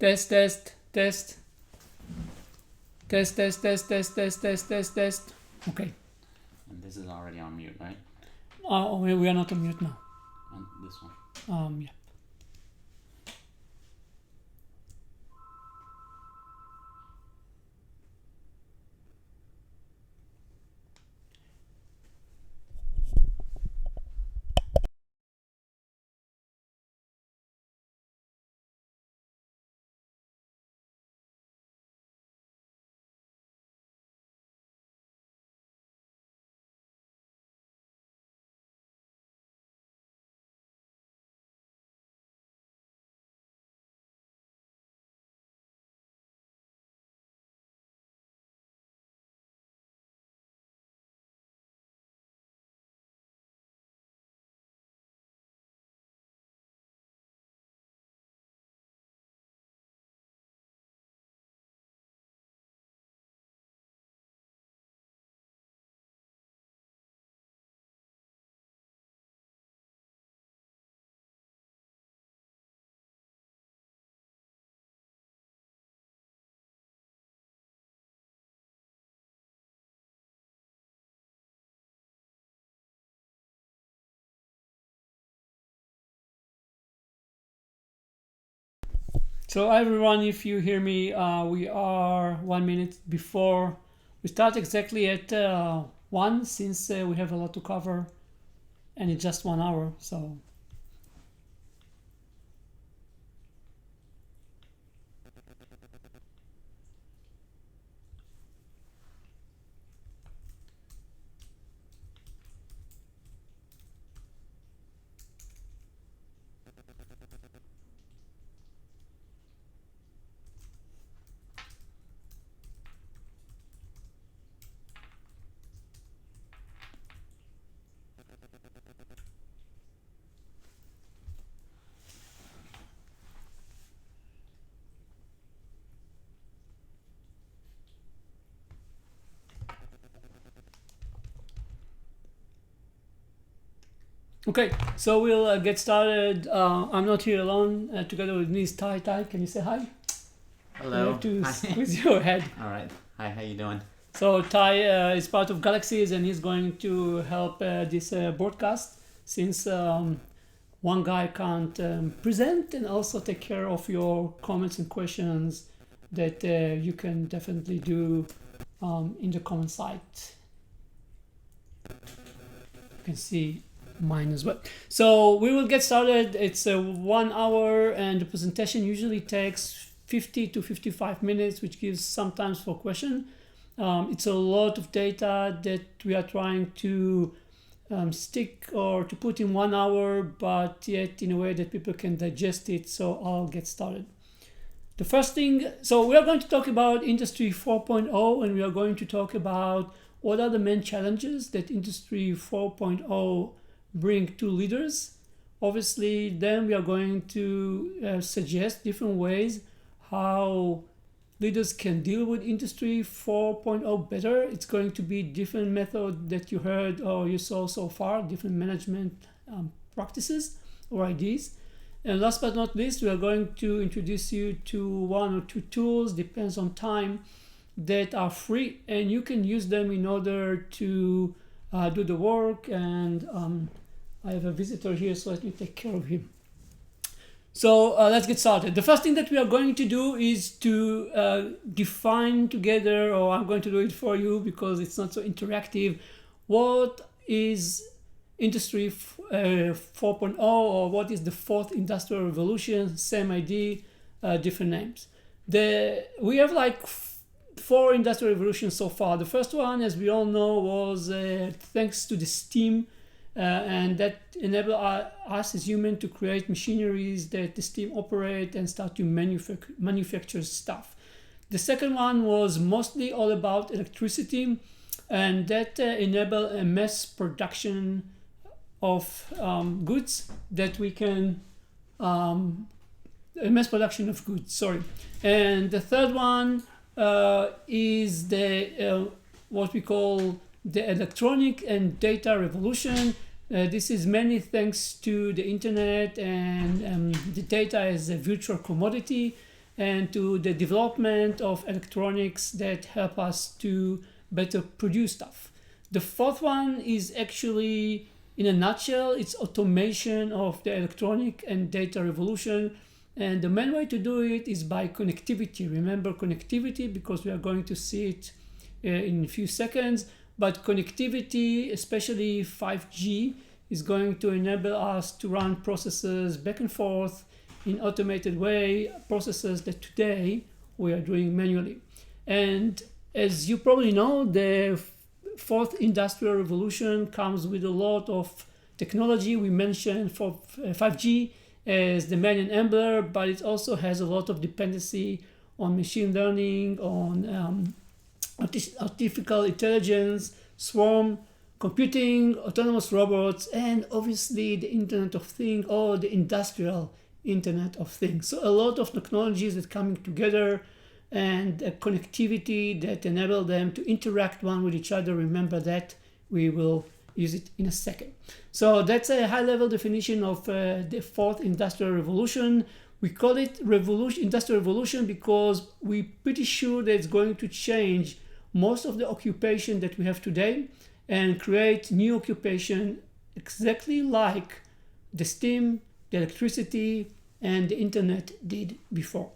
Test, test, test. Test, test, test, test, test, test, test, test. Okay. And this is already on mute, right? We are not on mute now. On this one. Yeah. So everyone, if you hear me, we are 1 minute before we start, exactly at 1, since we have a lot to cover and it's just 1 hour. So okay, so we'll get started. I'm not here alone. Together with me is Tai. Tai, can you say hi? Hello. You have to Hi. squeeze your head. All right. Hi, how you doing? So Tai is part of Galaxies, and he's going to help this broadcast, since one guy can't present and also take care of your comments and questions that you can definitely do in the comment site. You can see mine as well. So we will get started. It's 1 hour, and the presentation usually takes 50 to 55 minutes, which gives sometimes for question. It's a lot of data that we are trying to stick or to put in 1 hour, but yet in a way that people can digest it. So I'll get started. The first thing, so we are going to talk about Industry 4.0, and we are going to talk about what are the main challenges that Industry 4.0 bring to leaders. Obviously, then we are going to suggest different ways how leaders can deal with Industry 4.0 better. It's going to be different method that you heard or you saw so far, different management practices or ideas. And last but not least, we are going to introduce you to 1 or 2 tools, depends on time, that are free, and you can use them in order to do the work. And I have a visitor here, so let me take care of him. So let's get started. The first thing that we are going to do is to define together, or I'm going to do it for you because it's not so interactive, what is Industry 4.0, or what is the 4th Industrial Revolution. Same idea, different names. We have like 4 industrial revolutions so far. The first one, as we all know, was thanks to the steam, and that enabled us as humans to create machineries that the steam operate and start to manufacture stuff. The second one was mostly all about electricity, and that enabled a mass production of goods that we can mass production of goods, sorry. And the third one is the what we call the electronic and data revolution. This is mainly thanks to the internet, and the data is a virtual commodity, and to the development of electronics that help us to better produce stuff. The fourth one is actually, in a nutshell, it's automation of the electronic and data revolution. And the main way to do it is by connectivity. Remember connectivity, because we are going to see it in a few seconds. But connectivity, especially 5G, is going to enable us to run processes back and forth in automated way, processes that today we are doing manually. And as you probably know, the fourth industrial revolution comes with a lot of technology. We mentioned for 5G as the main enabler, but it also has a lot of dependency on machine learning, on artificial intelligence, swarm computing, autonomous robots, and obviously the Internet of Things, or the industrial Internet of Things. So a lot of technologies that coming together, and a connectivity that enable them to interact one with each other. Remember that. We will use it in a second. So that's a high-level definition of the fourth industrial revolution. We call it industrial revolution because we're pretty sure that it's going to change most of the occupation that we have today and create new occupation exactly like the steam, the electricity, and the internet did before.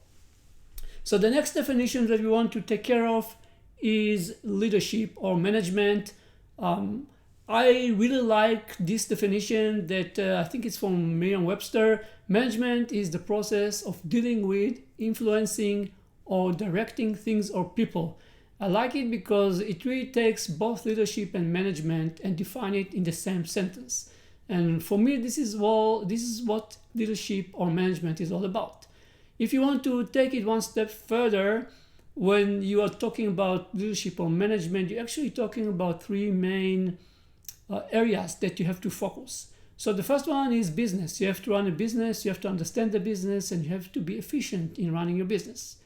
So the next definition that we want to take care of is leadership or management. I really like this definition that I think it's from Merriam-Webster. Management is the process of dealing with, influencing, or directing things or people. I like it because it really takes both leadership and management and define it in the same sentence. And for me, this is what leadership or management is all about. If you want to take it one step further, when you are talking about leadership or management, you're actually talking about three main areas that you have to focus. So the first one is business. You have to run a business, you have to understand the business, and you have to be efficient in running your business.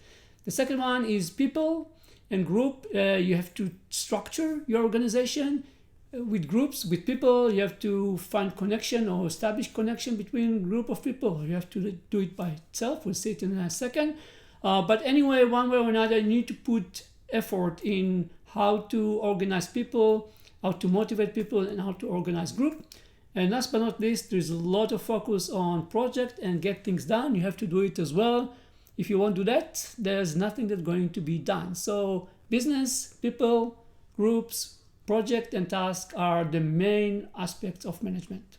The second one is people and group. You have to structure your organization with groups, with people. You have to find connection or establish connection between group of people. You have to do it by itself. We'll see it in a second. But anyway, one way or another, you need to put effort in how to organize people, how to motivate people, and how to organize group. And last but not least, there's a lot of focus on project and get things done. You have to do it as well. If you won't do that, there's nothing that's going to be done. So business, people, groups, project, and task are the main aspects of management.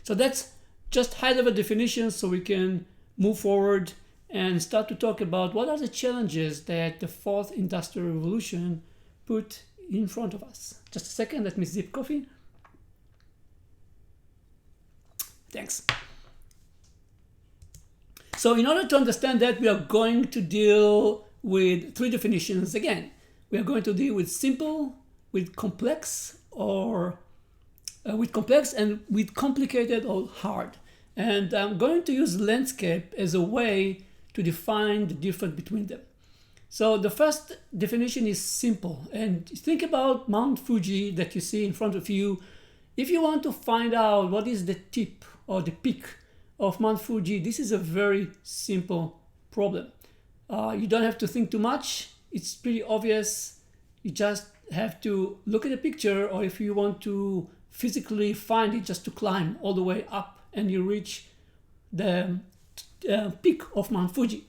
So that's just high-level definitions so we can move forward and start to talk about what are the challenges that the fourth industrial revolution put in front of us. Just a second, let me sip coffee. Thanks. So in order to understand that, we are going to deal with three definitions again. We are going to deal with simple, with complex, and with complicated or hard. And I'm going to use landscape as a way to define the difference between them. So the first definition is simple. And think about Mount Fuji that you see in front of you. If you want to find out what is the tip or the peak of Mount Fuji, this is a very simple problem. You don't have to think too much. It's pretty obvious. You just have to look at the picture, or if you want to physically find it, just to climb all the way up and you reach the peak of Mount Fuji.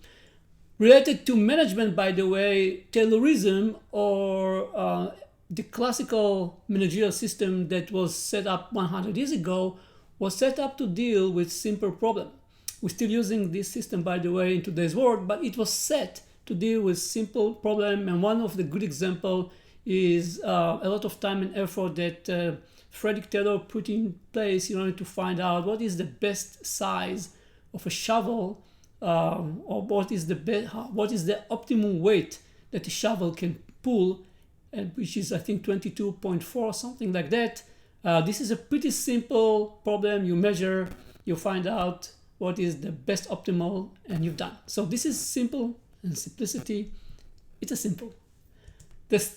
Related to management, by the way, Taylorism, or the classical managerial system that was set up 100 years ago, was set up to deal with simple problems. We're still using this system, by the way, in today's world, but it was set to deal with simple problem. And one of the good example is a lot of time and effort that Frederick Taylor put in place in order to find out what is the best size of a shovel, or what is the optimum weight that a shovel can pull, and which is I think 22.4, something like that. This is a pretty simple problem. You measure, you find out what is the best optimal, and you've done. So this is simple, and simplicity, it's a simple. The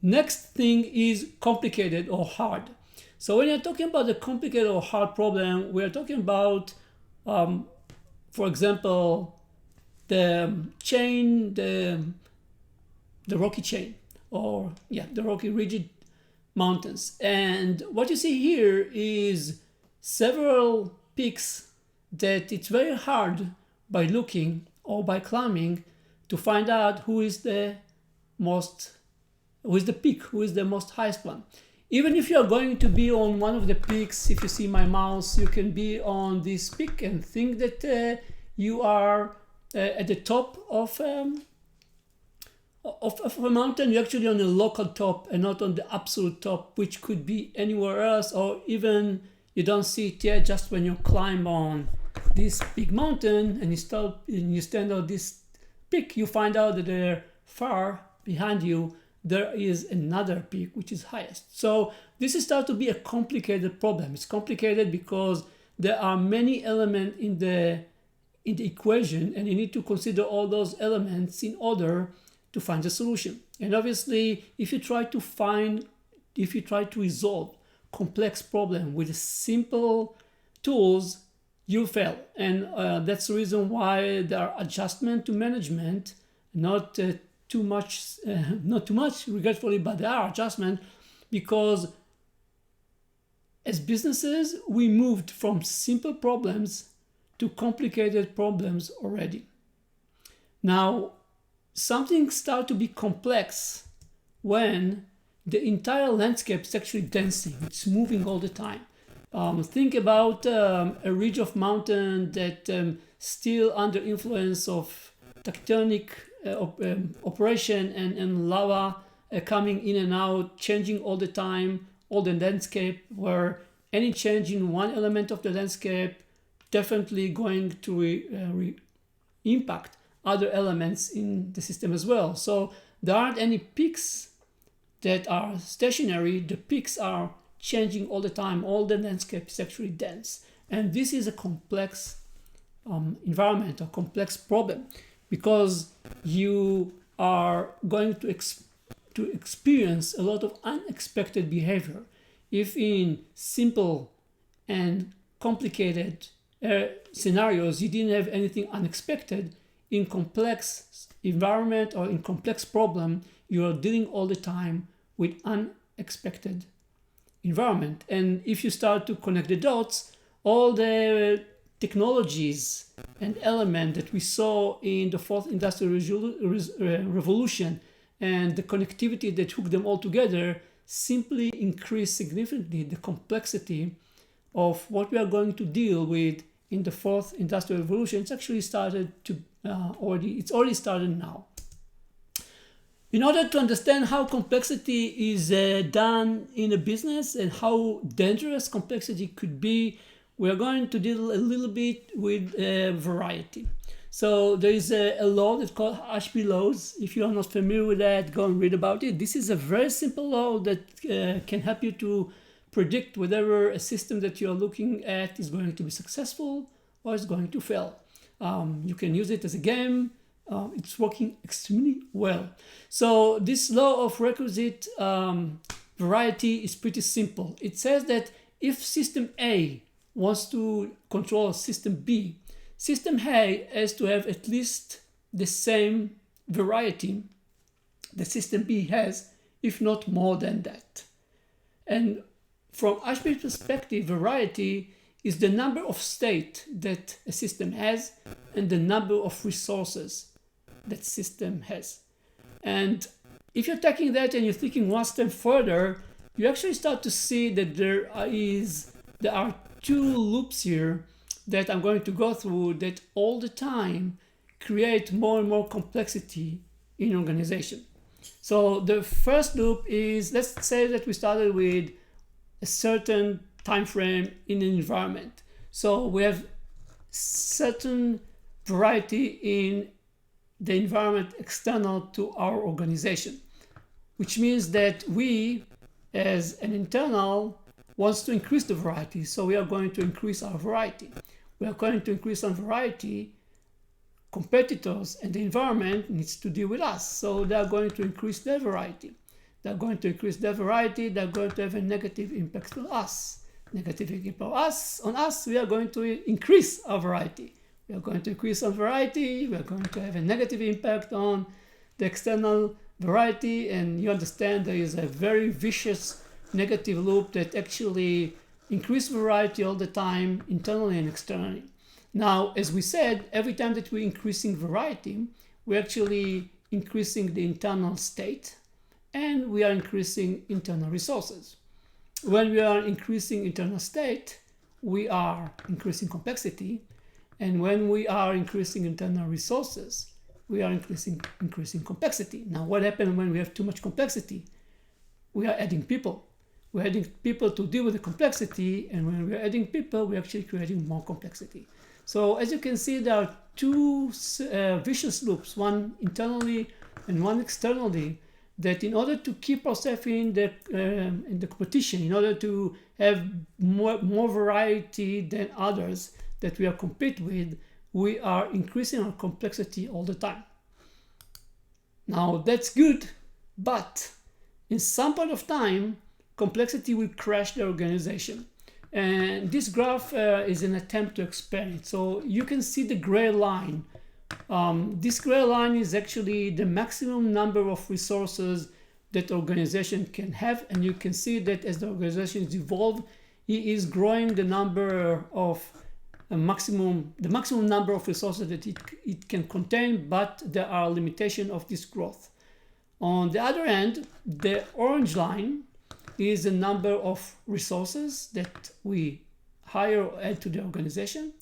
next thing is complicated or hard. So when you're talking about the complicated or hard problem, we're talking about, for example, the chain, the rocky chain, or the rocky rigid mountains. And what you see here is several peaks that it's very hard by looking or by climbing to find out who is the peak, who is the most highest one. Even if you're going to be on one of the peaks, if you see my mouse, you can be on this peak and think that you are at the top of a mountain. You're actually on the local top and not on the absolute top, which could be anywhere else, or even you don't see it yet. Just when you climb on this big mountain and you stand on this peak, you find out that there far behind you there is another peak which is highest. So this is start to be a complicated problem. It's complicated because there are many elements in the equation, and you need to consider all those elements in order to find the solution. And obviously, if you try to resolve complex problem with simple tools, you fail. And that's the reason why there are adjustments to management, not too much, regretfully, but there are adjustments, because as businesses, we moved from simple problems to complicated problems already. Now, something starts to be complex when the entire landscape is actually dancing. It's moving all the time. Think about a ridge of mountain that still under influence of tectonic operation and lava coming in and out, changing all the time, all the landscape, where any change in one element of the landscape definitely going to impact other elements in the system as well. So there aren't any peaks that are stationary. The peaks are changing all the time. All the landscape is actually dense. And this is a complex environment, a complex problem, because you are going to experience a lot of unexpected behavior. If in simple and complicated scenarios you didn't have anything unexpected, in complex environment or in complex problem, you are dealing all the time with unexpected environment. And if you start to connect the dots, all the technologies and elements that we saw in the fourth industrial revolution and the connectivity that hooked them all together simply increase significantly the complexity of what we are going to deal with in the fourth industrial revolution. It's actually started to it's already started now. In order to understand how complexity is done in a business and how dangerous complexity could be, we are going to deal a little bit with variety. So there is a law that's called Ashby laws. If you are not familiar with that, go and read about it. This is a very simple law that can help you to predict whether a system that you are looking at is going to be successful or is going to fail. You can use it as a game. It's working extremely well. So this law of requisite variety is pretty simple. It says that if system A wants to control system B, system A has to have at least the same variety that system B has, if not more than that. And from Ashby's perspective, variety is the number of states that a system has and the number of resources that system has. And if you're taking that and you're thinking one step further, you actually start to see that there are two loops here that I'm going to go through that all the time create more and more complexity in organization. So the first loop is, let's say that we started with a certain time frame in an environment. So we have certain variety in the environment external to our organization, which means that we, as an internal, wants to increase the variety. So we are going to increase our variety. We are going to increase our variety. Competitors and the environment needs to deal with us. So they are going to increase their variety. They're going to increase their variety. They're going to have a negative impact on us. Negative impact on us, we are going to increase our variety. We are going to increase on variety. We are going to have a negative impact on the external variety. And you understand there is a very vicious negative loop that actually increases variety all the time, internally and externally. Now, as we said, every time that we're increasing variety, we're actually increasing the internal state and we are increasing internal resources. When we are increasing internal state, we are increasing complexity. And when we are increasing internal resources, we are increasing complexity. Now, what happens when we have too much complexity? We are adding people. We're adding people to deal with the complexity. And when we're adding people, we're actually creating more complexity. So as you can see, there are two vicious loops, one internally and one externally, that in order to keep ourselves in the competition, in order to have more variety than others that we are compete with, we are increasing our complexity all the time. Now that's good, but in some point of time, complexity will crash the organization. And this graph is an attempt to explain it. So you can see the gray line. This gray line is actually the maximum number of resources that organization can have. And you can see that as the organization is evolved, it is growing the number of the maximum number of resources that it can contain, but there are limitations of this growth. On the other hand, the orange line is the number of resources that we hire or add to the organization.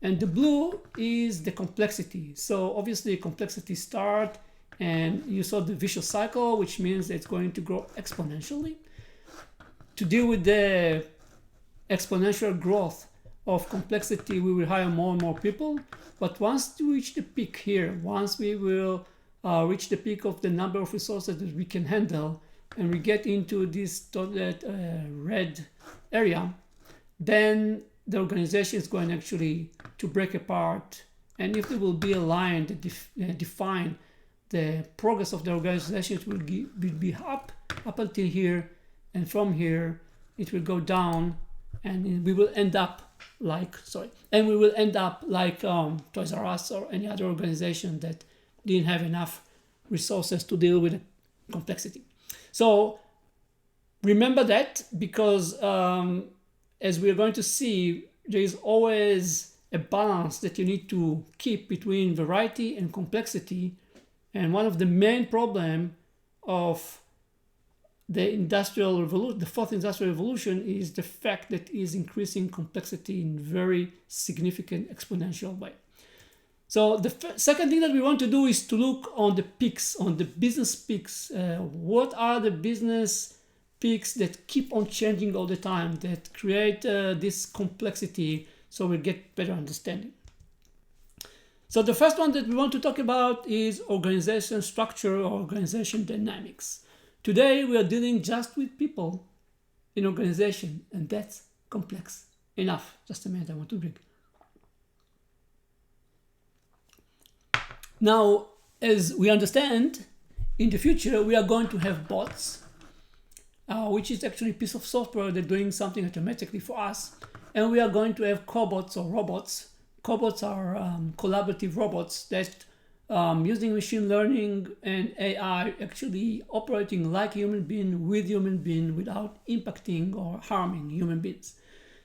And the blue is the complexity. So obviously complexity start and you saw the vicious cycle, which means it's going to grow exponentially. To deal with the exponential growth of complexity, we will hire more and more people. But once we reach the peak here, once we will reach the peak of the number of resources that we can handle, and we get into this red area, then the organization is going actually to break apart. And if there will be a line that define the progress of the organization, it will be up until here, and from here it will go down, and we will end up like Toys R Us or any other organization that didn't have enough resources to deal with the complexity. So remember that, because as we're going to see, there is always a balance that you need to keep between variety and complexity. And one of the main problems of the industrial revolution, the fourth industrial revolution, is the fact that it is increasing complexity in very significant exponential way. So the second thing that we want to do is to look on the peaks, on the business peaks. What are the business peaks that keep on changing all the time, that create this complexity, so we get better understanding. So the first one that we want to talk about is organization structure or organization dynamics. Today we are dealing just with people in organization, and that's complex enough. Just a minute, I want to drink. Now, as we understand, in the future, we are going to have bots, which is actually a piece of software that's doing something automatically for us. And we are going to have cobots or robots. Cobots are collaborative robots that using machine learning and AI actually operating like human being with human being without impacting or harming human beings.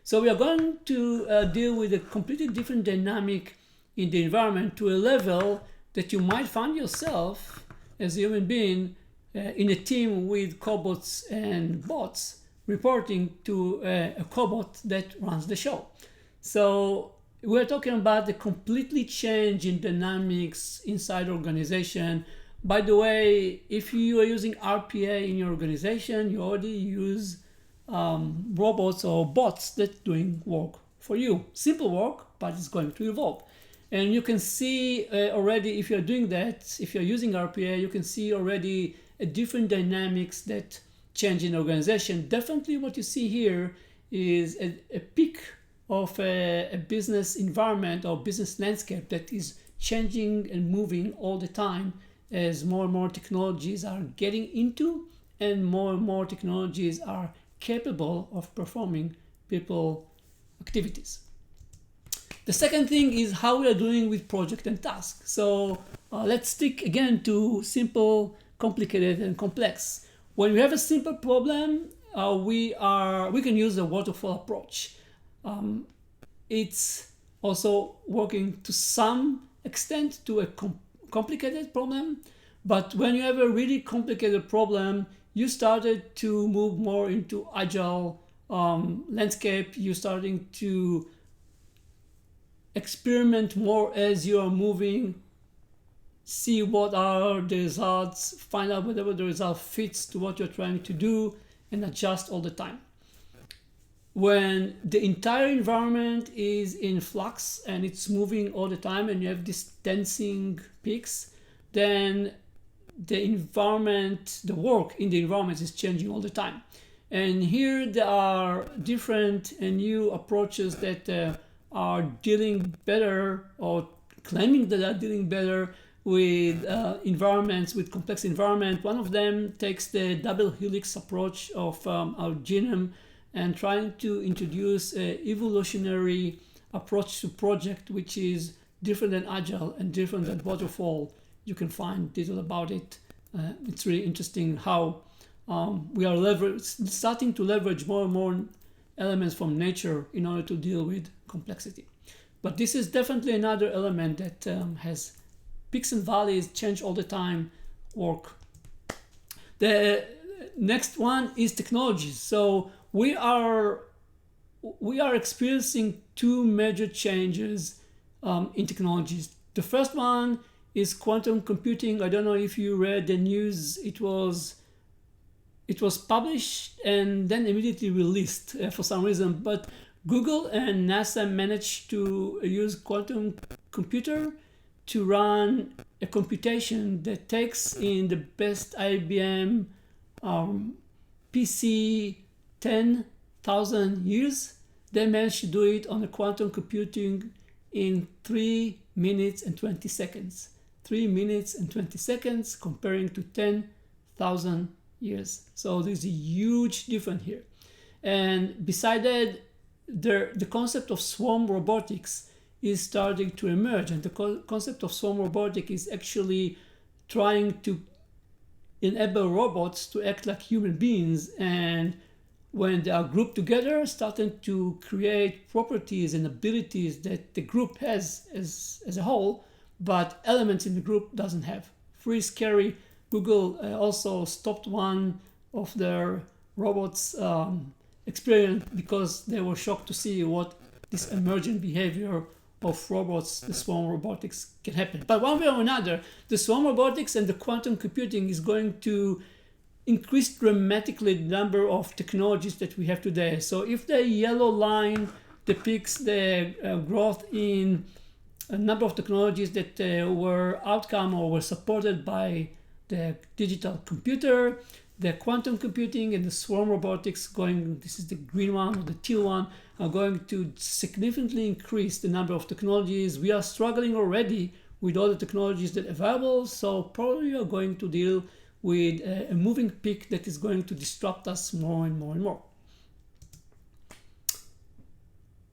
So we are going to deal with a completely different dynamic in the environment to a level that you might find yourself as a human being in a team with cobots and bots reporting to a cobot that runs the show. So we're talking about the completely change in dynamics inside organization. By the way, if you are using RPA in your organization, you already use robots or bots that doing work for you. Simple work, but it's going to evolve. And you can see already, if you're doing that, if you're using RPA, you can see already a different dynamics that change in organization. Definitely what you see here is a peak of a business environment or business landscape that is changing and moving all the time as more and more technologies are getting into and more technologies are capable of performing people activities. The second thing is how we are doing with project and task. So let's stick again to simple, complicated, and complex. When we have a simple problem, we can use a waterfall approach. It's also working to some extent to a complicated problem, but when you have a really complicated problem, you started to move more into agile landscape. You're starting to experiment more as you are moving, see what are the results, find out whether the result fits to what you're trying to do, and adjust all the time. When the entire environment is in flux and it's moving all the time and you have these dancing peaks, then the environment, the work in the environment is changing all the time. And here there are different and new approaches that are dealing better or claiming that are dealing better with environments, with complex environment. One of them takes the double helix approach of our genome and trying to introduce an evolutionary approach to project, which is different than agile and different than waterfall. You can find detail about it. It's really interesting how we are starting to leverage more and more elements from nature in order to deal with complexity. But this is definitely another element that has peaks and valleys, change all the time, work. The next one is technologies. So we are experiencing two major changes in technologies. The first one is quantum computing. I don't know if you read the news. It was published and then immediately released for some reason. But Google and NASA managed to use quantum computer to run a computation that takes in the best IBM PC 10,000 years. They managed to do it on a quantum computing in 3 minutes and 20 seconds. 3 minutes and 20 seconds comparing to 10,000 years. So there's a huge difference here. And beside that, the concept of swarm robotics is starting to emerge. And the concept of swarm robotics is actually trying to enable robots to act like human beings, and when they are grouped together, starting to create properties and abilities that the group has as a whole, but elements in the group doesn't have. Pretty scary. Google also stopped one of their robots experiment because they were shocked to see what this emergent behavior of robots, the swarm robotics, can happen. But one way or another, the swarm robotics and the quantum computing is going to increase dramatically the number of technologies that we have today. So if the yellow line depicts the growth in a number of technologies that were outcome or were supported by the digital computer, the quantum computing and the swarm robotics going, this is the green one or the teal one, are going to significantly increase the number of technologies. We are struggling already with all the technologies that are available, so probably we are going to deal with a moving peak that is going to disrupt us more and more and more.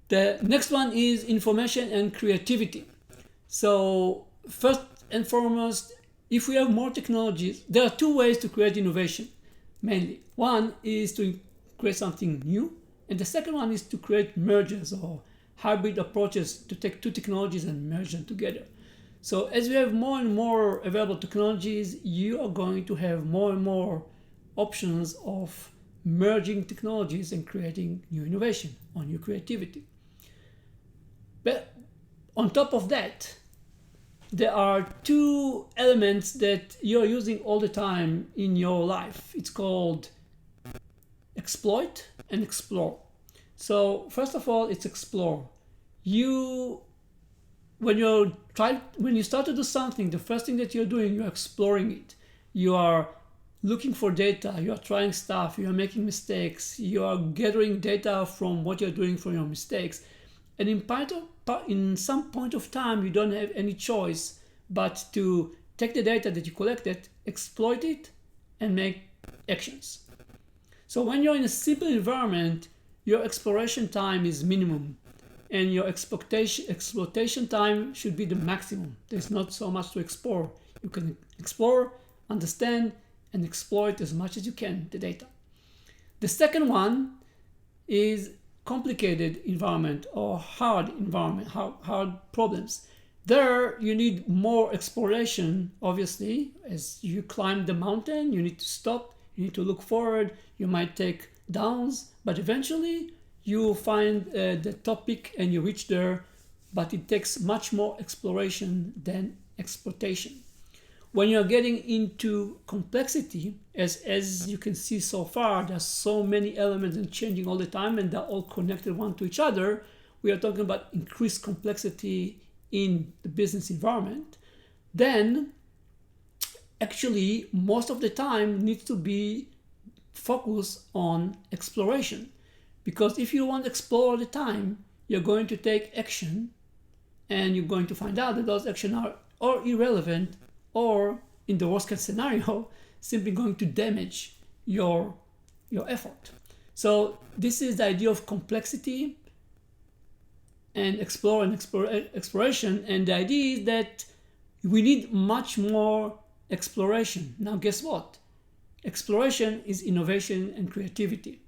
The next one is information and creativity. So first and foremost, if we have more technologies, there are two ways to create innovation, mainly. One is to create something new, and the second one is to create mergers or hybrid approaches to take two technologies and merge them together. So as we have more and more available technologies, you are going to have more and more options of merging technologies and creating new innovation or new creativity. But on top of that, there are two elements that you're using all the time in your life. It's called exploit and explore. So first of all, it's explore. When you start to do something, the first thing that you're doing, you're exploring it. You are looking for data, you are trying stuff, you are making mistakes, you are gathering data from what you're doing from your mistakes. And in some point of time, you don't have any choice but to take the data that you collected, exploit it, and make actions. So when you're in a simple environment, your exploration time is minimum. and your exploitation time should be the maximum. There's not so much to explore. You can explore, understand, and exploit as much as you can the data. The second one is complicated environment or hard environment, hard problems. There you need more exploration, obviously. As you climb the mountain, you need to stop, you need to look forward, you might take downs, but eventually you find the topic and you reach there, but it takes much more exploration than exploitation. When you're getting into complexity, as you can see so far, there's so many elements and changing all the time, and they're all connected one to each other. We are talking about increased complexity in the business environment. Then, actually, most of the time needs to be focused on exploration. Because if you want to explore all the time, you're going to take action, and you're going to find out that those actions are or irrelevant, or in the worst case scenario, simply going to damage your effort. So this is the idea of complexity and exploration. And the idea is that we need much more exploration. Now, guess what? Exploration is innovation and creativity.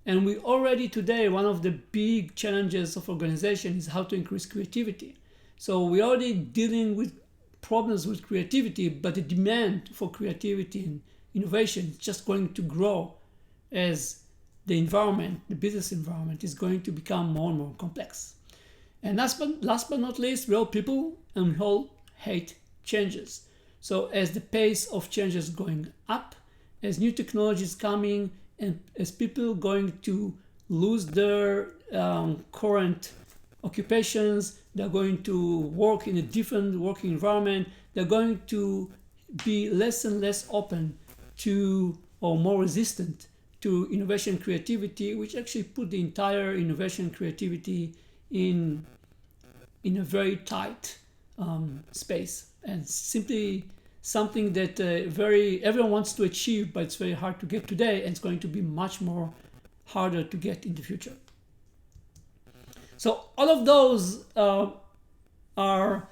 And we already today, one of the big challenges of organization is how to increase creativity. So we're already dealing with problems with creativity, but the demand for creativity and innovation is just going to grow as the environment, the business environment, is going to become more and more complex. And last but not least, we're all people and we all hate changes. So as the pace of change is going up, as new technology is coming, and as people going to lose their current occupations, they're going to work in a different working environment, they're going to be less and less open to or more resistant to innovation and creativity, which actually put the entire innovation and creativity in a very tight space, and simply something that everyone wants to achieve, but it's very hard to get today, and it's going to be much more harder to get in the future. So all of those are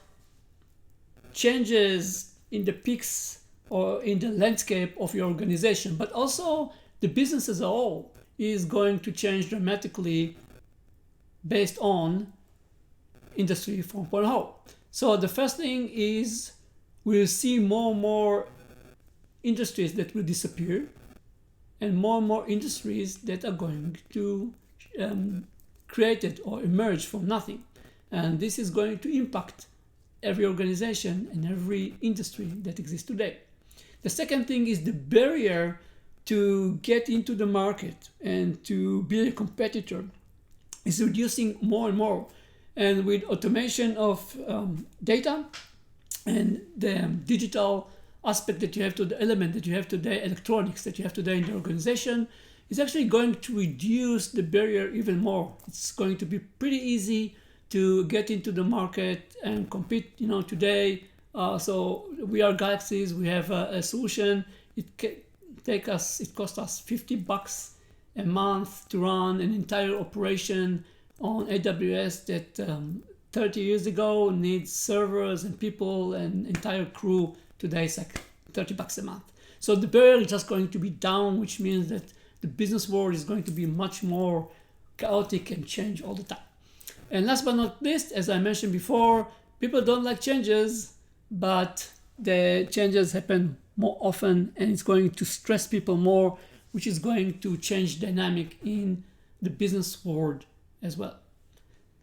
changes in the peaks or in the landscape of your organization, but also the business as a whole is going to change dramatically based on Industry 4.0. So the first thing is we'll see more and more industries that will disappear, and more industries that are going to created or emerge from nothing. And this is going to impact every organization and every industry that exists today. The second thing is the barrier to get into the market and to be a competitor is reducing more and more. And with automation of data and the digital aspect that you have to the element that you have today, electronics that you have today in the organization, is actually going to reduce the barrier even more. It's going to be pretty easy to get into the market and compete. Today, so we are Galaxies. We have a solution. It costs us $50 a month to run an entire operation on AWS that 30 years ago needs servers and people and entire crew. Today it's like $30 a month. So the barrier is just going to be down, which means that the business world is going to be much more chaotic and change all the time. And last but not least, as I mentioned before, people don't like changes, but the changes happen more often, and it's going to stress people more, which is going to change dynamic in the business world as well.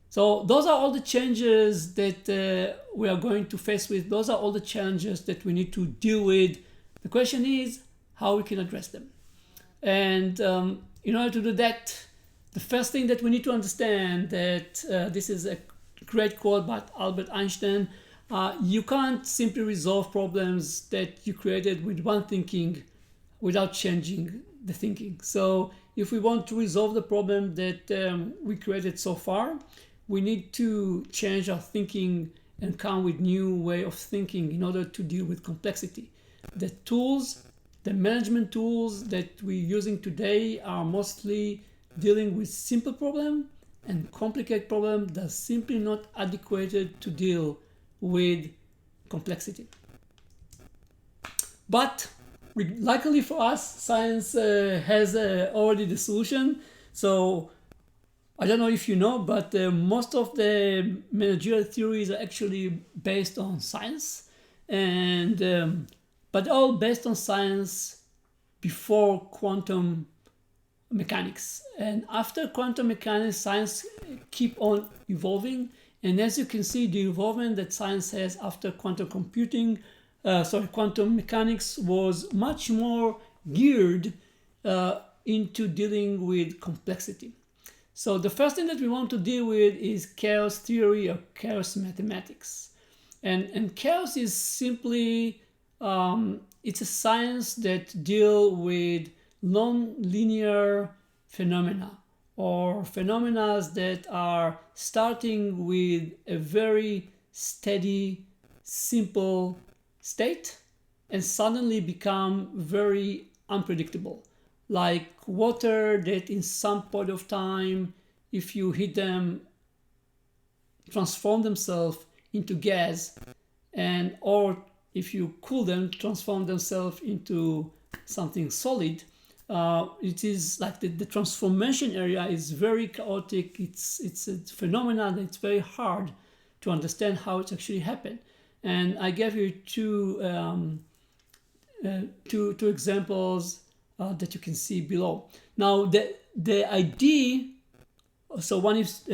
So those are all the changes that we are going to face with. Those are all the challenges that we need to deal with. The question is how we can address them. And in order to do that, the first thing that we need to understand that this is a great quote by Albert Einstein. You can't simply resolve problems that you created with one thinking without changing the thinking. So if we want to resolve the problem that we created so far, we need to change our thinking and come with new way of thinking in order to deal with complexity. The tools, the management tools that we're using today are mostly dealing with simple problem and complicated problem that's simply not adequate to deal with complexity. But luckily for us, science has already the solution. So I don't know if you know, but most of the managerial theories are actually based on science, and but all based on science before quantum mechanics. And after quantum mechanics, science keep on evolving. And as you can see, the involvement that science has after quantum computing, quantum mechanics was much more geared into dealing with complexity. So the first thing that we want to deal with is chaos theory or chaos mathematics. And chaos is simply, it's a science that deals with non-linear phenomena, or phenomena that are starting with a very steady, simple state and suddenly become very unpredictable. Like water that in some point of time, if you heat them, transform themselves into gas, and or if you cool them, transform themselves into something solid. It is like the transformation area is very chaotic. It's a phenomenon that's very hard to understand how it actually happened. And I gave you two examples that you can see below. Now the idea, so one is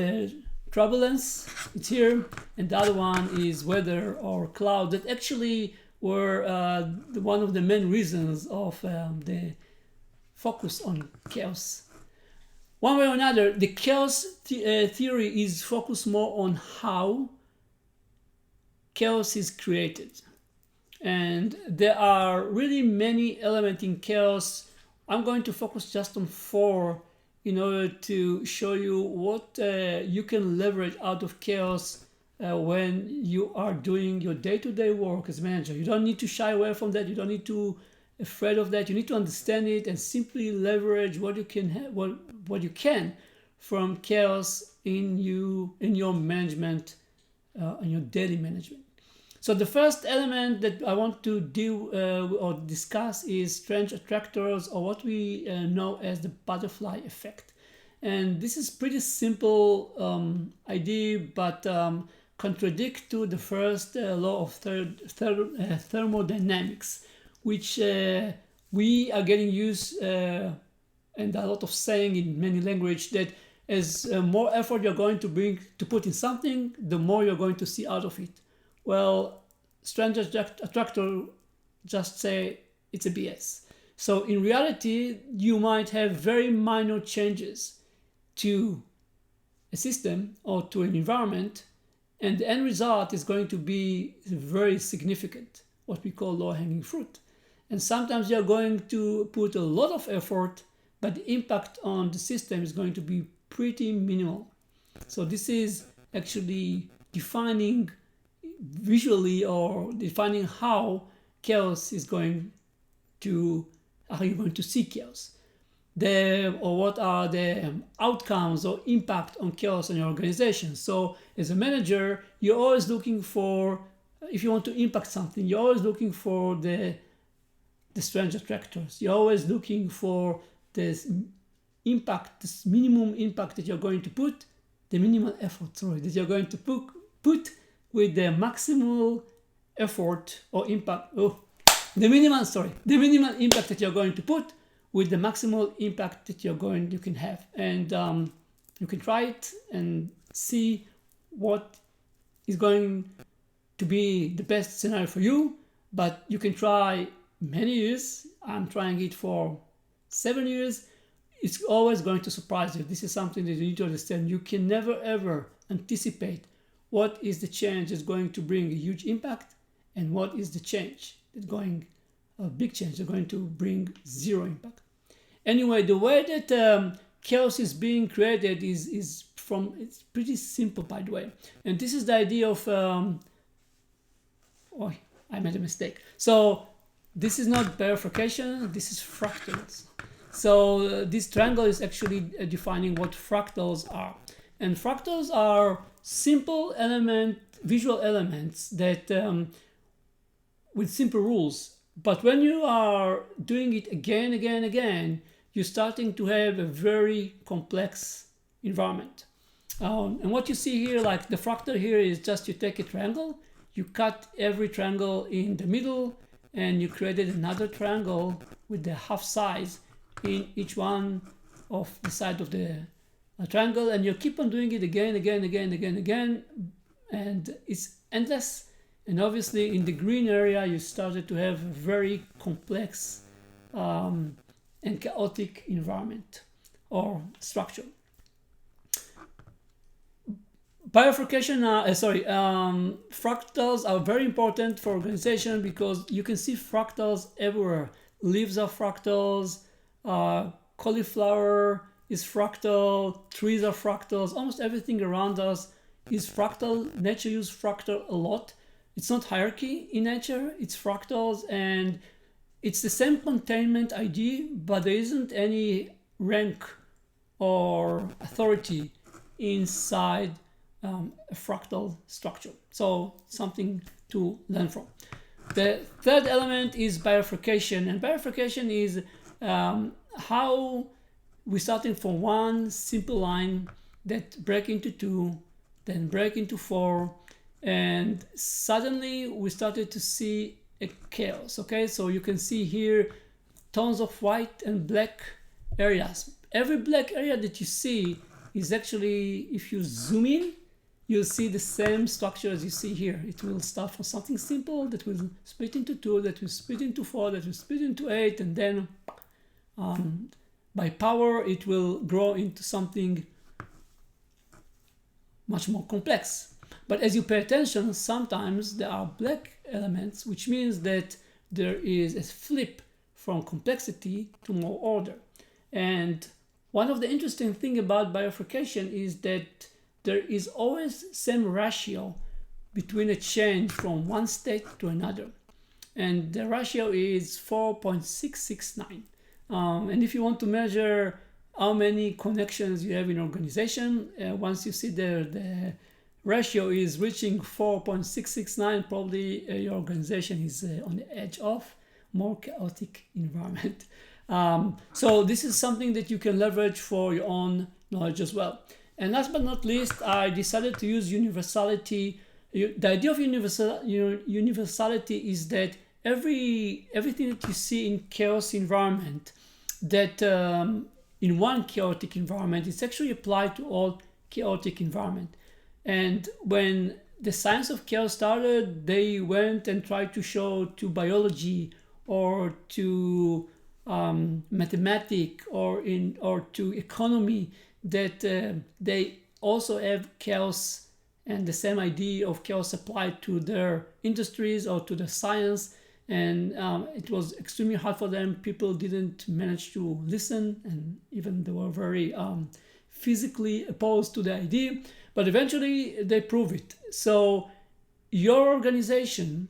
turbulence, it's here, and the other one is weather or cloud, that actually were one of the main reasons of the focus on chaos. One way or another, the chaos theory is focused more on how chaos is created. And there are really many elements in chaos. I'm going to focus just on 4 in order to show you what you can leverage out of chaos when you are doing your day-to-day work as manager. You don't need to shy away from that. You don't need to afraid of that. You need to understand it and simply leverage what you can what you can from chaos in your management, in your daily management. So the first element that I want to deal or discuss is strange attractors, or what we know as the butterfly effect. And this is pretty simple idea, but contradict to the first law of thermodynamics, which we are getting used, and a lot of saying in many language, that as more effort you're going to put in something, the more you're going to see out of it. Well, strange attractor just say it's a BS. So in reality, you might have very minor changes to a system or to an environment, and the end result is going to be very significant, what we call low-hanging fruit. And sometimes you're going to put a lot of effort, but the impact on the system is going to be pretty minimal. So this is actually defining visually, or defining how chaos is going to, how you're going to see chaos. Or what are the outcomes or impact on chaos on your organization. So as a manager, you're always looking for, if you want to impact something, you're always looking for the strange attractors. You're always looking for this impact, this minimum impact that you're going to put, the minimal effort, that you're going to put with the maximal effort or impact, the minimal impact that you're going to put with the maximal impact that you can have. And you can try it and see what is going to be the best scenario for you, but you can try many years. I'm trying it for 7 years. It's always going to surprise you. This is something that you need to understand. You can never ever anticipate what is the change that's going to bring a huge impact, and what is the change that's going, a big change that's going to bring zero impact. Anyway, the way that chaos is being created is it's pretty simple, by the way. And this is the idea of, I made a mistake. So this is not bifurcation, this is fractals. So this triangle is actually defining what fractals are. And fractals are simple visual elements that with simple rules. But when you are doing it again, you're starting to have a very complex environment. And what you see here, like the fractal here, is just you take a triangle, you cut every triangle in the middle, and you created another triangle with the half size in each one of the side of the triangle, and you keep on doing it again, and it's endless. And obviously in the green area, you started to have a very complex and chaotic environment or structure. Fractals are very important for organization because you can see fractals everywhere. Leaves are fractals, cauliflower is fractal, trees are fractals, almost everything around us is fractal. Nature uses fractal a lot. It's not hierarchy in nature, it's fractals, and it's the same containment idea, but there isn't any rank or authority inside a fractal structure. So something to learn from. The third element is bifurcation, and bifurcation is how we're starting from one simple line that break into two, then break into four, and suddenly we started to see a chaos. Okay, so you can see here tons of white and black areas. Every black area that you see is actually, if you zoom in, you'll see the same structure as you see here. It will start from something simple that will split into two, that will split into four, that will split into eight, and then by power it will grow into something much more complex. But as you pay attention, sometimes there are black elements, which means that there is a flip from complexity to more order. And one of the interesting things about bifurcation is that there is always same ratio between a change from one state to another. And the ratio is 4.669. And if you want to measure how many connections you have in an organization, once you see the ratio is reaching 4.669, probably your organization is on the edge of more chaotic environment. So this is something that you can leverage for your own knowledge as well. And last but not least, I decided to use universality. The idea of universality is that everything that you see in chaos environment, that in one chaotic environment, it's actually applied to all chaotic environment. And when the science of chaos started, they went and tried to show to biology or to mathematics or to economy that they also have chaos, and the same idea of chaos applied to their industries or to the science. And it was extremely hard for them. People didn't manage to listen, and even they were very physically opposed to the idea. But eventually they prove it. So your organization,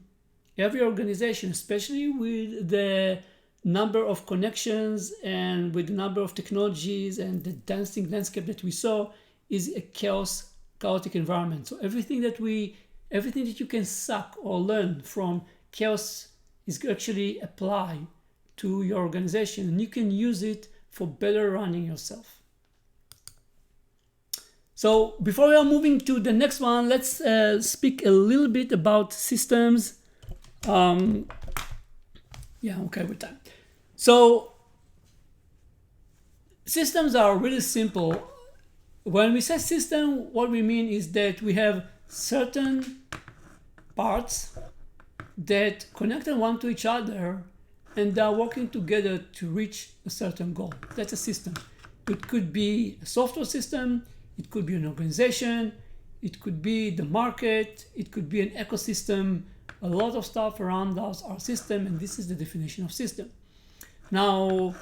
every organization, especially with the number of connections and with the number of technologies and the dancing landscape that we saw, is a chaotic environment. So everything that you can suck or learn from chaos is actually applied to your organization, and you can use it for better running yourself. So before we are moving to the next one, let's speak a little bit about systems. Okay, with time. So systems are really simple. When we say system, what we mean is that we have certain parts that connect one to each other, and they are working together to reach a certain goal. That's a system. It could be a software system, it could be an organization, it could be the market, it could be an ecosystem. A lot of stuff around us are system, and this is the definition of system. Now,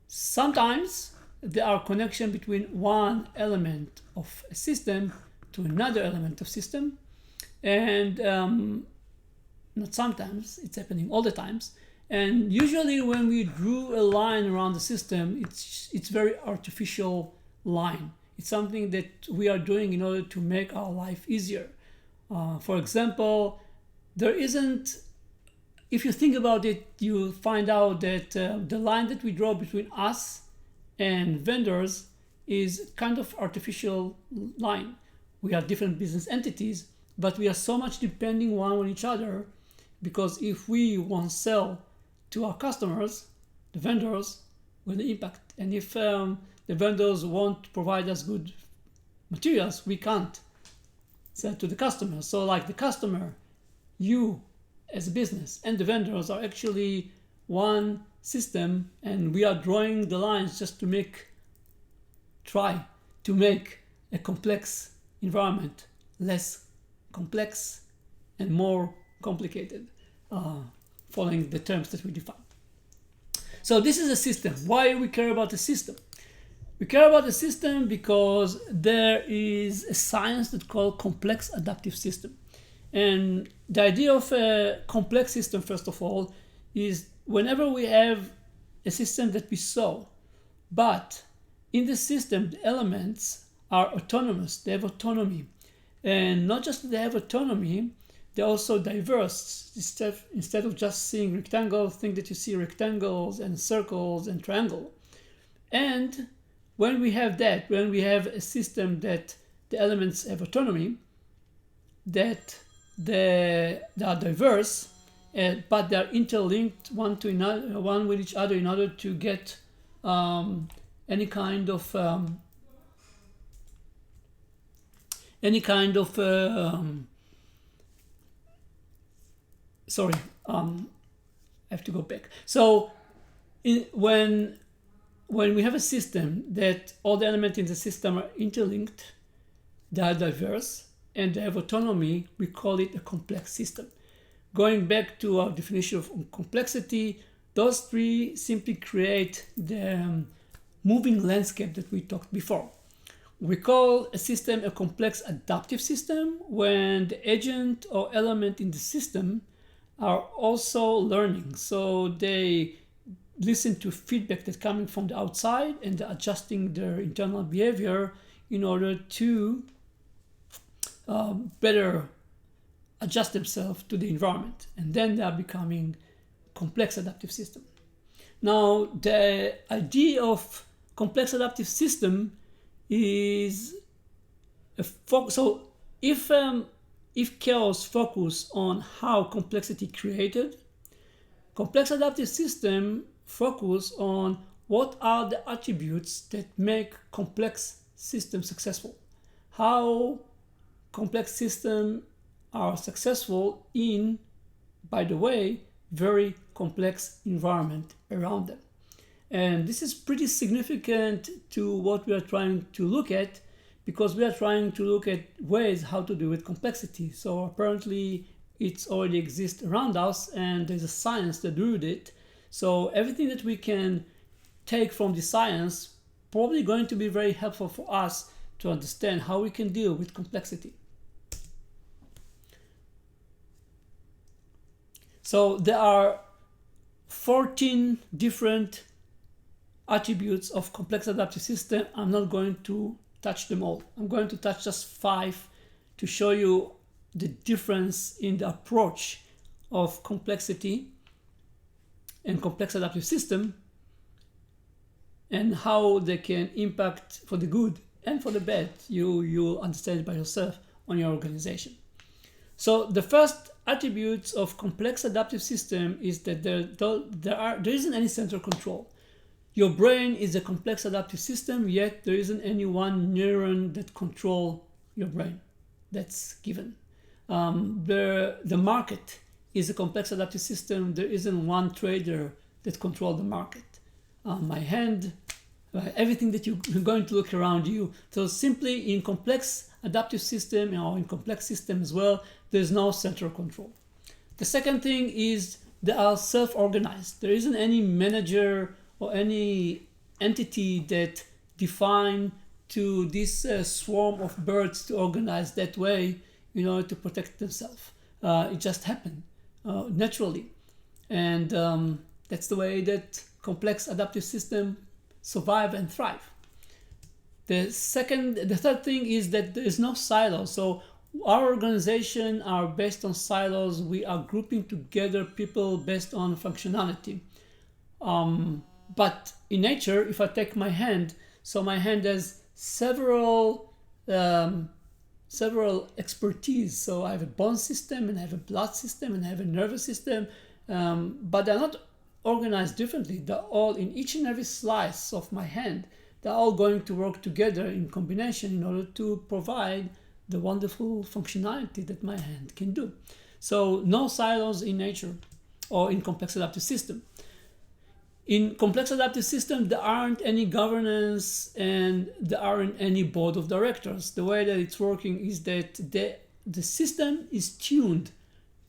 sometimes there are connections between one element of a system to another element of system, and not sometimes, it's happening all the times. And usually when we drew a line around the system, it's very artificial line. It's something that we are doing in order to make our life easier. For example, there isn't, if you think about it, you find out that the line that we draw between us and vendors is kind of artificial line. We are different business entities, but we are so much depending one on each other, because if we won't sell to our customers, the vendors will impact. And if the vendors won't provide us good materials, we can't sell to the customer. So like the customer, you as a business, and the vendors are actually one system, and we are drawing the lines just to try to make a complex environment less complex and more complicated, following the terms that we define. So this is a system. Why we care about the system? We care about the system because there is a science that's called complex adaptive system. And the idea of a complex system, first of all, is whenever we have a system that we saw, but in the system, the elements are autonomous, they have autonomy. And not just that they have autonomy, they're also diverse. Instead of just seeing rectangles, think that you see rectangles and circles and triangle. And when we have that, when we have a system that the elements have autonomy, that they are diverse, but they are interlinked one with each other in order to get any kind of sorry, I have to go back. So when we have a system that all the elements in the system are interlinked, they are diverse, and they have autonomy, we call it a complex system. Going back to our definition of complexity, those three simply create the moving landscape that we talked before. We call a system a complex adaptive system when the agent or element in the system are also learning. So they listen to feedback that's coming from the outside and they're adjusting their internal behavior in order to better adjust themselves to the environment. And then they are becoming complex adaptive system. Now, the idea of complex adaptive system is so if chaos focus on how complexity created, complex adaptive system focus on what are the attributes that make complex systems successful. How complex systems are successful in, by the way, very complex environment around them. And this is pretty significant to what we are trying to look at, because we are trying to look at ways how to deal with complexity. So apparently it's already exists around us and there's a science that do it. So everything that we can take from the science probably going to be very helpful for us to understand how we can deal with complexity. So there are 14 different attributes of complex adaptive system. I'm not going to touch them all. I'm going to touch just 5 to show you the difference in the approach of complexity and complex adaptive system and how they can impact for the good and for the bad. You understand it by yourself on your organization. So the first attributes of complex adaptive system is that there isn't any central control. Your brain is a complex adaptive system, yet there isn't any one neuron that control your brain. That's given. The market is a complex adaptive system. There isn't one trader that controls the market. My hand, everything that you're going to look around you. So simply in complex adaptive system or in complex system as well, there's no central control. The second thing is they are self-organized. There isn't any manager or any entity that define to this swarm of birds to organize that way in order to protect themselves. It just happened naturally. And that's the way that complex adaptive systems survive and thrive. The third thing is that there is no silos. So our organization are based on silos. We are grouping together people based on functionality. But in nature, if I take my hand, so my hand has several expertise. So I have a bone system, and I have a blood system, and I have a nervous system, but they're not organized differently. They're all in each and every slice of my hand. They're all going to work together in combination in order to provide the wonderful functionality that my hand can do. So no silos in nature or in complex adaptive system. In complex adaptive system, there aren't any governance and there aren't any board of directors. The way that it's working is that the system is tuned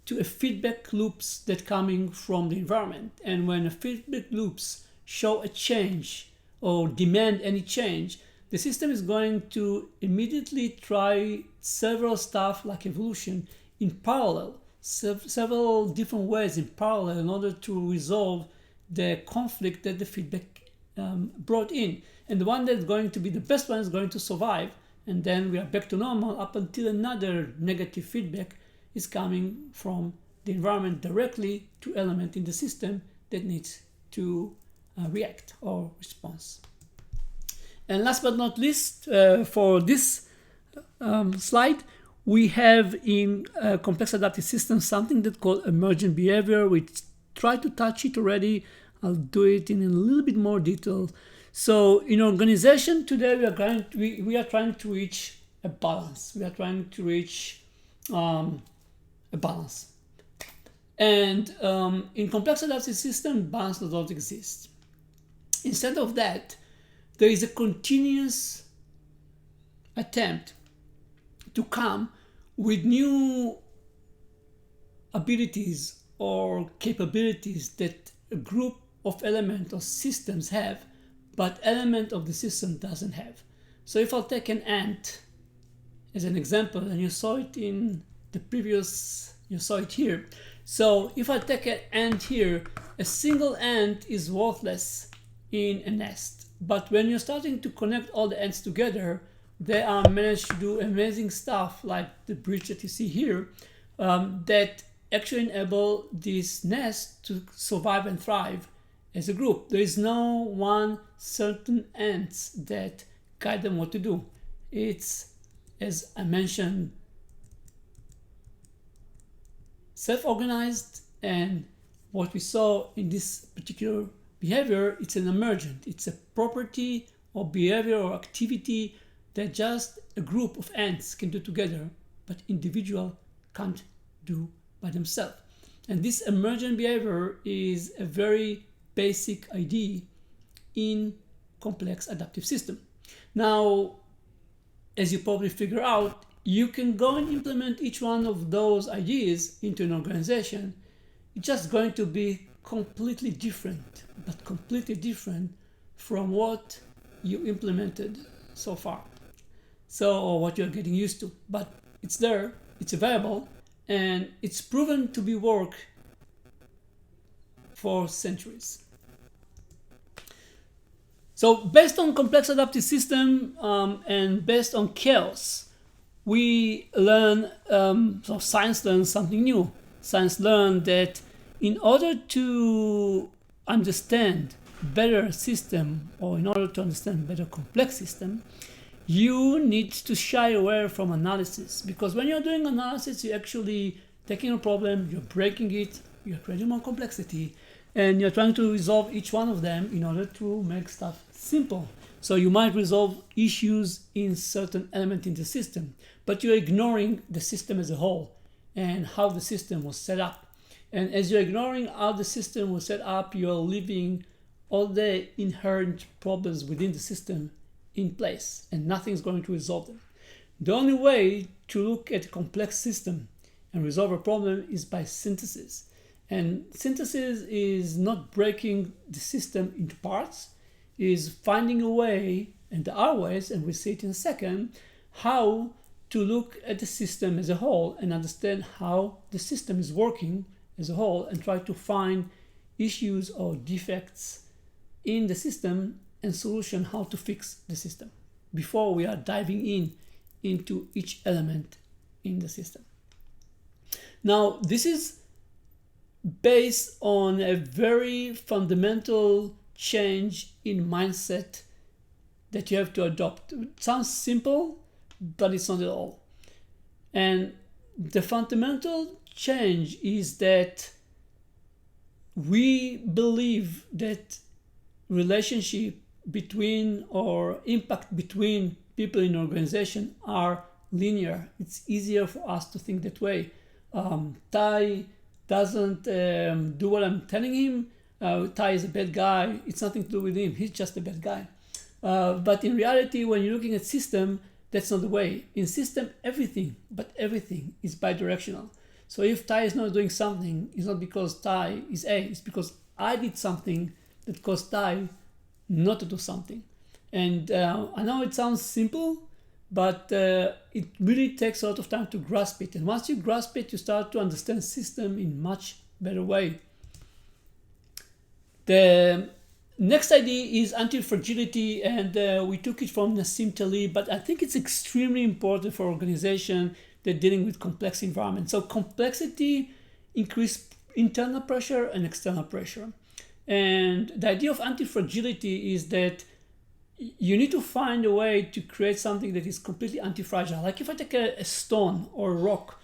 to a feedback loops that coming from the environment. And when a feedback loops show a change or demand any change, the system is going to immediately try several stuff like evolution in parallel, several different ways in parallel in order to resolve the conflict that the feedback brought in. And the one that's going to be the best one is going to survive. And then we are back to normal up until another negative feedback is coming from the environment directly to element in the system that needs to react or response. And last but not least, for this slide, we have in complex adaptive systems something that's called emergent behavior. We try to touch it already. I'll do it in a little bit more detail. So in organization today, we are trying to reach a balance. We are trying to reach a balance. And in complex adaptive system, balance does not exist. Instead of that, there is a continuous attempt to come with new abilities or capabilities that a group of elements or systems have, but element of the system doesn't have. So if I'll take an ant as an example, and you saw it in the previous, you saw it here. So if I take an ant here, a single ant is worthless in a nest. But when you're starting to connect all the ants together, they are managed to do amazing stuff like the bridge that you see here that actually enable this nest to survive and thrive as a group. There is no one certain ants that guide them what to do. It's, as I mentioned, self-organized, and what we saw in this particular behavior, it's an emergent. It's a property or behavior or activity that just a group of ants can do together, but individual can't do by themselves. And this emergent behavior is a very basic idea in complex adaptive system. Now, as you probably figure out, you can go and implement each one of those ideas into an organization. It's just going to be completely different, but completely different from what you implemented so far. So, or what you're getting used to. But it's there, it's available, and it's proven to be work for centuries. So based on complex adaptive system and based on chaos, we learn, so science learns something new. Science learned that in order to understand better system, or in order to understand better complex system, you need to shy away from analysis. Because when you're doing analysis, you're actually taking a problem, you're breaking it, you're creating more complexity, and you're trying to resolve each one of them in order to make stuff simple. So you might resolve issues in certain element in the system, but you're ignoring the system as a whole and how the system was set up. And as you're ignoring how the system was set up, you're leaving all the inherent problems within the system in place, and nothing's going to resolve them. The only way to look at a complex system and resolve a problem is by synthesis. And synthesis is not breaking the system into parts, is finding a way, and there are ways, and we'll see it in a second, how to look at the system as a whole and understand how the system is working as a whole, and try to find issues or defects in the system and solution how to fix the system. before we are diving into each element in the system. Now, this is based on a very fundamental change in mindset that you have to adopt. It sounds simple, but it's not at all. And the fundamental change is that we believe that relationship between or impact between people in an organization are linear. It's easier for us to think that way. Ty doesn't do what I'm telling him. Ty is a bad guy. It's nothing to do with him. He's just a bad guy. But in reality, when you're looking at system, that's not the way. In system, everything is bidirectional. So if Ty is not doing something, it's not because Ty is A, it's because I did something that caused Ty not to do something. And I know it sounds simple, but it really takes a lot of time to grasp it. And once you grasp it, you start to understand system in much better way. The next idea is antifragility, and we took it from Nassim Taleb, but I think it's extremely important for organization that dealing with complex environments. So complexity increases internal pressure and external pressure. And the idea of antifragility is that you need to find a way to create something that is completely anti-fragile. Like if I take a stone or a rock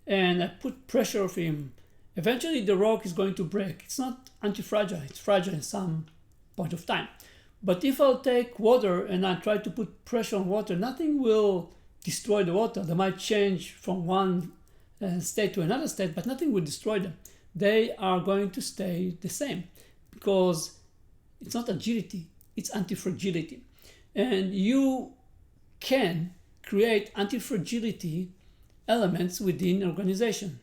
and I put pressure of him, eventually the rock is going to break. It's not anti-fragile, it's fragile at some point of time. But if I'll take water and I try to put pressure on water, nothing will destroy the water. They might change from one state to another state, but nothing will destroy them. They are going to stay the same because it's not agility, it's antifragility. And you can create antifragility elements within an organization.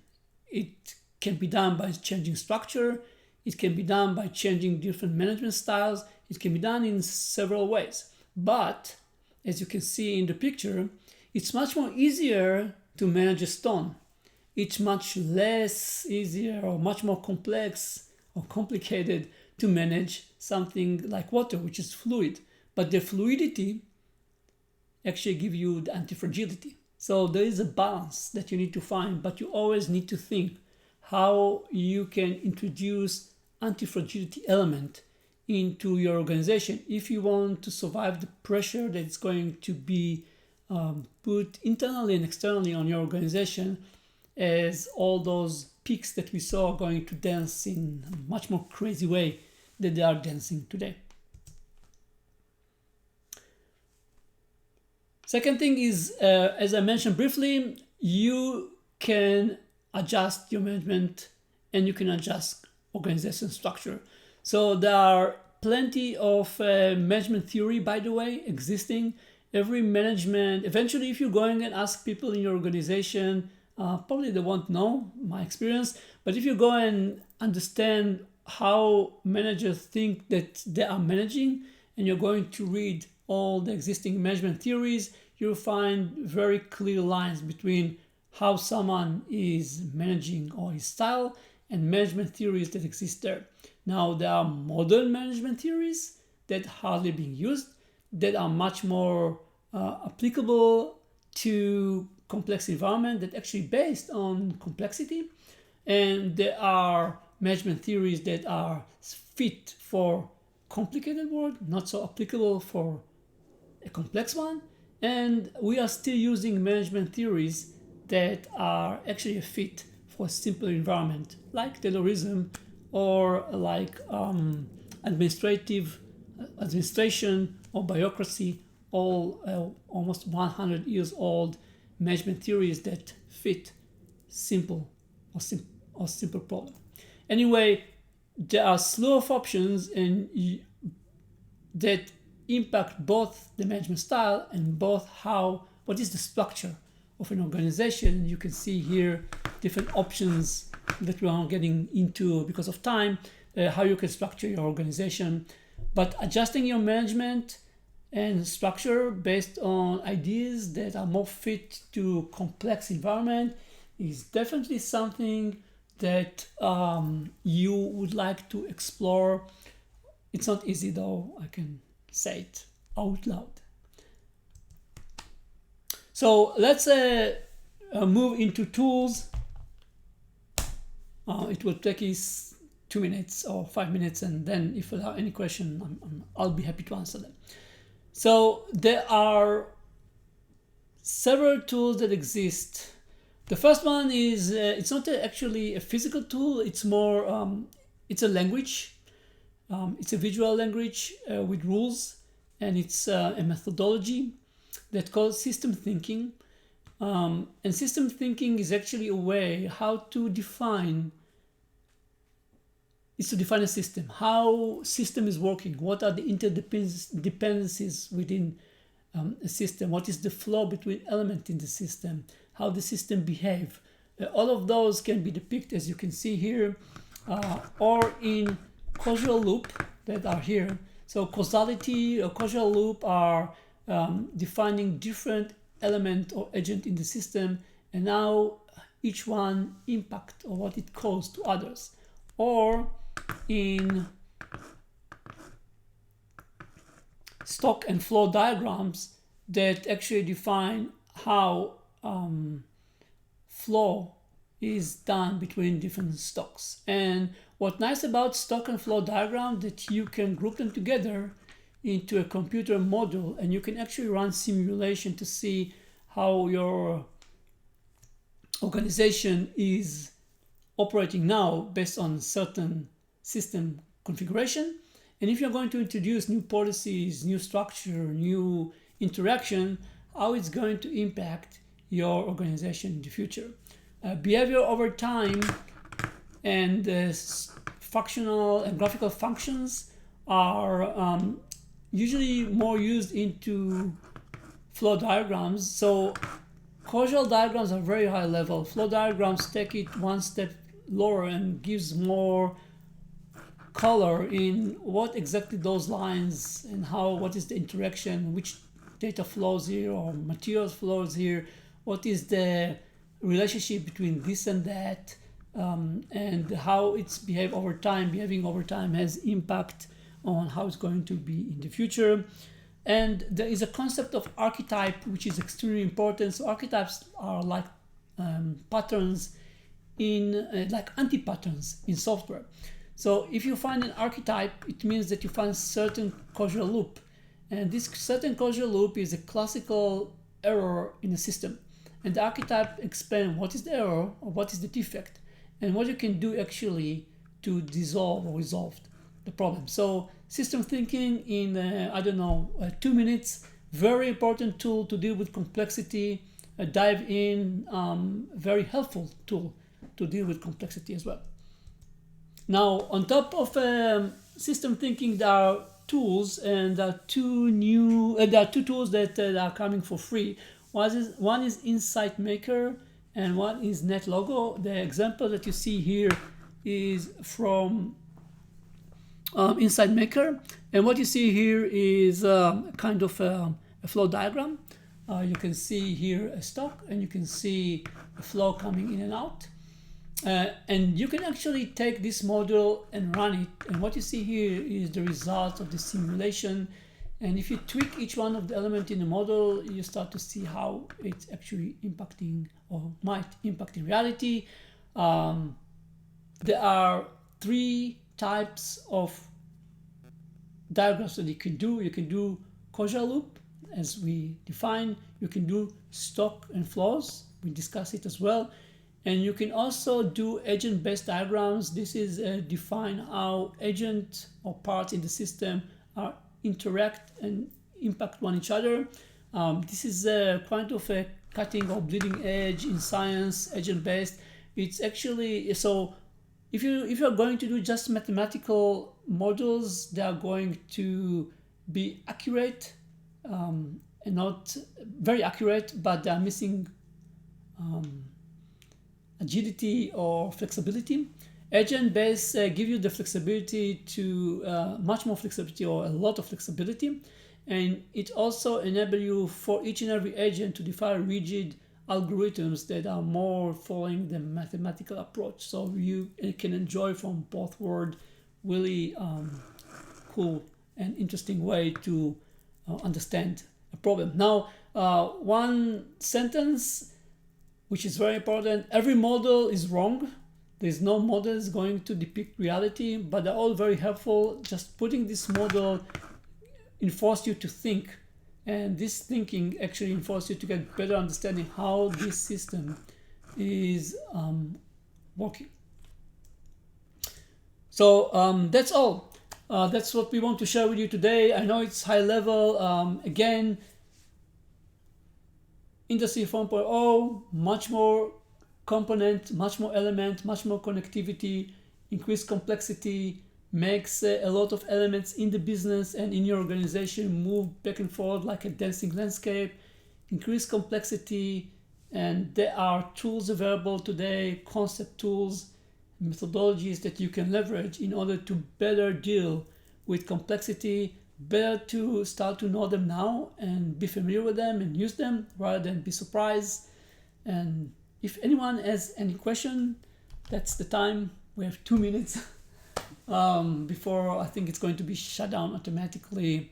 It can be done by changing structure. It can be done by changing different management styles. It can be done in several ways. But as you can see in the picture, it's much more easier to manage a stone. It's much less easier or much more complex or complicated to manage something like water, which is fluid. But the fluidity actually gives you the antifragility. So there is a balance that you need to find, but you always need to think how you can introduce antifragility element into your organization if you want to survive the pressure that's going to be put internally and externally on your organization, as all those peaks that we saw are going to dance in a much more crazy way than they are dancing today. Second thing is, as I mentioned briefly, you can adjust your management and you can adjust organization structure. So there are plenty of management theory, by the way, existing. Every management, eventually if you're going and ask people in your organization, probably they won't know, my experience, but if you go and understand how managers think that they are managing, and you're going to read all the existing management theories, you'll find very clear lines between how someone is managing or his style and management theories that exist there. Now, there are modern management theories that hardly being used, that are much more applicable to complex environment, that actually based on complexity. And there are management theories that are fit for complicated world, not so applicable for a complex one. And we are still using management theories that are actually a fit for a simpler environment, like Taylorism or like administration or bureaucracy, all almost 100 years old management theories that fit simple or simple problem. Anyway, there are slew of options and that impact both the management style and both what is the structure of an organization. And you can see here different options that we are getting into because of time, how you can structure your organization. But adjusting your management and structure based on ideas that are more fit to complex environment is definitely something that you would like to explore. It's not easy though, I can say it out loud. So let's move into tools. It will take us 2 minutes or 5 minutes, and then if you have any question, I'll be happy to answer them. So there are several tools that exist. The first one is it's not actually a physical tool. It's more it's a language. It's a visual language with rules, and it's a methodology that called system thinking. And system thinking is actually a way how to define a system, how system is working, what are the interdependencies within a system, what is the flow between elements in the system, how the system behave. All of those can be depicted, as you can see here, or in causal loop that are here. So causality or causal loop are defining different element or agent in the system, and now each one impact or what it causes to others. Or in stock and flow diagrams that actually define how flow is done between different stocks. And what's nice about stock and flow diagram that you can group them together into a computer model, and you can actually run simulation to see how your organization is operating now based on certain system configuration. And if you're going to introduce new policies, new structure, new interaction, how it's going to impact your organization in the future. Behavior over time and functional and graphical functions are usually more used into flow diagrams. So causal diagrams are very high level. Flow diagrams take it one step lower and gives more color in what exactly those lines and what is the interaction, which data flows here or materials flows here, what is the relationship between this and that, and how it's behaving over time has impact on how it's going to be in the future. And there is a concept of archetype, which is extremely important. So archetypes are like patterns like anti-patterns in software. So if you find an archetype, it means that you find certain causal loop. And this certain causal loop is a classical error in a system. And the archetype explains what is the error or what is the defect and what you can do actually to dissolve or resolve the problem. So system thinking in, 2 minutes, very important tool to deal with complexity, dive in, very helpful tool to deal with complexity as well. Now, on top of system thinking, there are tools, and there are two tools that are coming for free. One is Insight Maker, and one is NetLogo. The example that you see here is from Insight Maker, and what you see here is kind of a flow diagram. You can see here a stock, and you can see a flow coming in and out. And you can actually take this model and run it, and what you see here is the result of the simulation. And if you tweak each one of the elements in the model, you start to see how it's actually impacting or might impact in reality. There are 3 types of diagrams that you can do. You can do causal loop, as we define. You can do stock and flows. We discuss it as well. And you can also do agent-based diagrams. This is define how agent or parts in the system are interact and impact one each other. This is kind of a cutting or bleeding edge in science, agent-based. It's actually, so if you're going to do just mathematical models, they are going to be accurate and not very accurate, but they are missing agility or flexibility. Agent-based give you the flexibility to much more flexibility or a lot of flexibility, and it also enables you for each and every agent to define rigid algorithms that are more following the mathematical approach. So you can enjoy from both worlds really cool and interesting way to understand a problem. Now, one sentence which is very important: every model is wrong. There's no model is going to depict reality, but they're all very helpful. Just putting this model enforce you to think, and this thinking actually enforce you to get better understanding how this system is working. So that's all. That's what we want to share with you today. I know it's high level. Again, Industry 4.0, much more component, much more element, much more connectivity, increased complexity, makes a lot of elements in the business and in your organization move back and forth like a dancing landscape, increased complexity, and there are tools available today, concept tools, methodologies that you can leverage in order to better deal with complexity, better to start to know them now and be familiar with them and use them rather than be surprised. And if anyone has any question, that's the time. We have 2 minutes before I think it's going to be shut down automatically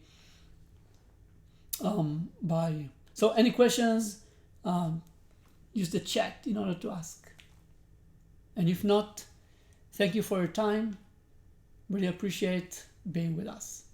by. So any questions, use the chat in order to ask. And if not, thank you for your time. Really appreciate being with us.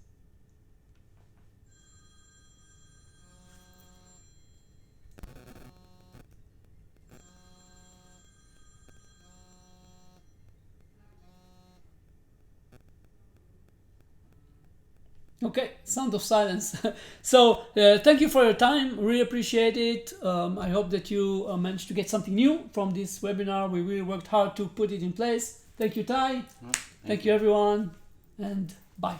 Okay, sound of silence. So thank you for your time. Really appreciate it. I hope that you managed to get something new from this webinar. We really worked hard to put it in place. Thank you, Ty. Well, Thank you, everyone. And bye.